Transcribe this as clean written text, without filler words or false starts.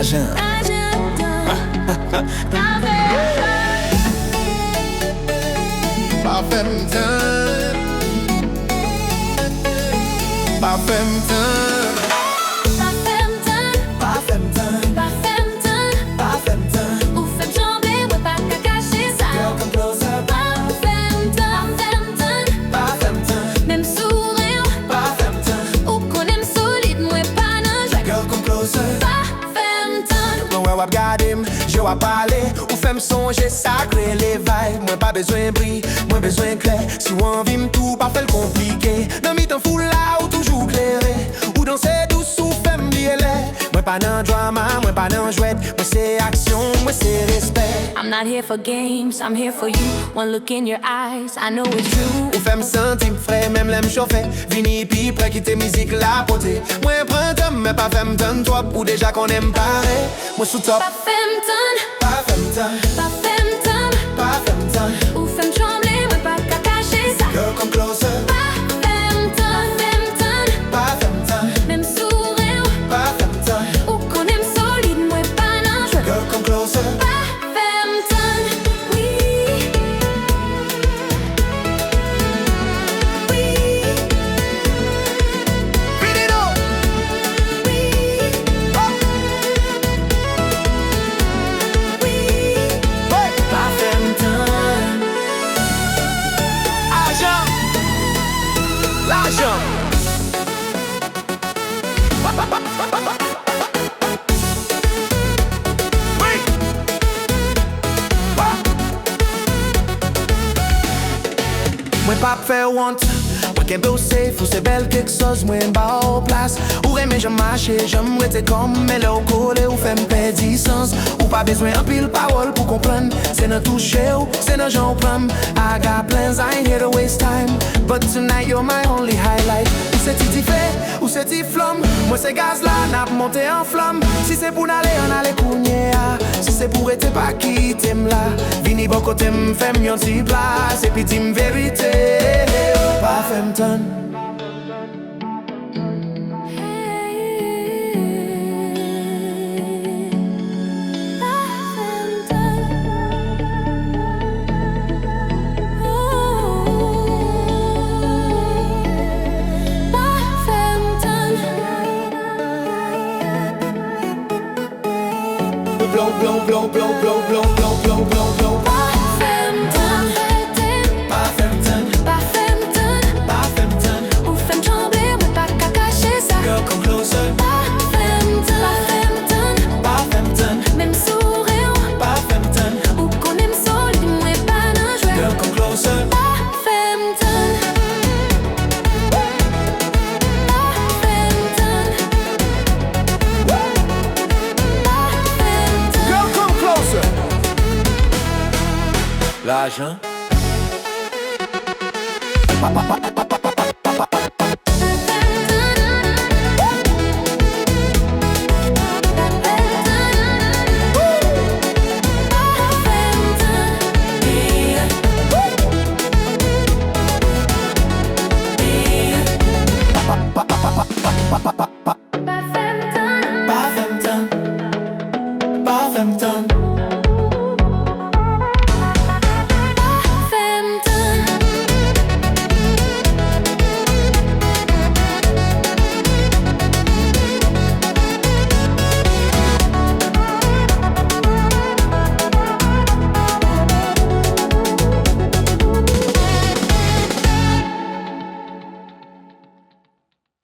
L'agent. Parfait m'tane, parfait m'tane, Parfait m'tane, parfait m'tane. Ou fèm tremble, mwen pa ka kache sa. Girl, come closer. Parfait m'tane, Parfait m'tane, même sourire. parfait m'tane. Ou konem solide, mwen pa nan jwet. Girl, come closer. Parfait m'tane. mwen wap gade m, je wap pale. Ou fèm sonje sakre le vay. Mwen pa bezwen bri, mwen bezwen kler. Si ou anvi m tou, pa fèl komplike. Nan mi tan fou la ou toujou klere. Ou danse dous ou fèm liye le. Mwen pa nan drama, mwen pa nan jwet. Mwen se aksyon, mwen se respect. I'm not here for games, I'm here for you. One look in your eyes, I know it's true. Ou fèm senti m fre, mèm lèm chofè. Vini pi pre kite mizik la pote. Mwen pren tem, mè pa fèm tan trop. Ou deja konem pare, mwen sou top. Parfait m'tane, Parfait m'tane, parfait m'tane. parfait m'tane. Ou fèm tremble, mwen pa ka kache sa. Girl, come closer. Parfait m'tane, Parfait m'tane, même sourire. parfait m'tane. Ou konem solide, mwen pa nan jwet. Girl, come closer. Parfait m'tane, oui. Oui, Beat it up! oui, oui. Parfait m'tane. Agent! L'agent! Oui! Mwen pa fè want, mwen kembe ou safe, ou se bel kek sos, mwen ba ou plas. Ou reme jom mache, jom rete kom, men lè ou kole ou fè mpe disans. Ou pa bezwen an pil parol pou kompren, se nan touche ou, se nan jan ou pram. I got plans, I ain't here to waste time, but tonight you're my only highlight. Ou se ti ti fè, ou se ti flom, mwen se gaz la, nap monte en flam. Si se pou n'ale, an ale kounye a. Si se pou rete pa kitem la, vini bon kote m fèm yon ti plas. Epi di m verite, parfait m'tane. Blow, blow, blow, blow, blow, blow, blow, blow, blow, blow. Parfait m'tane, Parfait m'tane, parfait m'tane. parfait m'tane. Ou fèm tremble, mwen pa ka kache sa. Girl, come closer. Parfait m'tane, Parfait m'tane, même sourire. parfait m'tane. Ou konem solide, mwen pa nan jwet. Girl, come closer. Parfait m'tane, parfait m'tane. Girl, come closer. L'agent.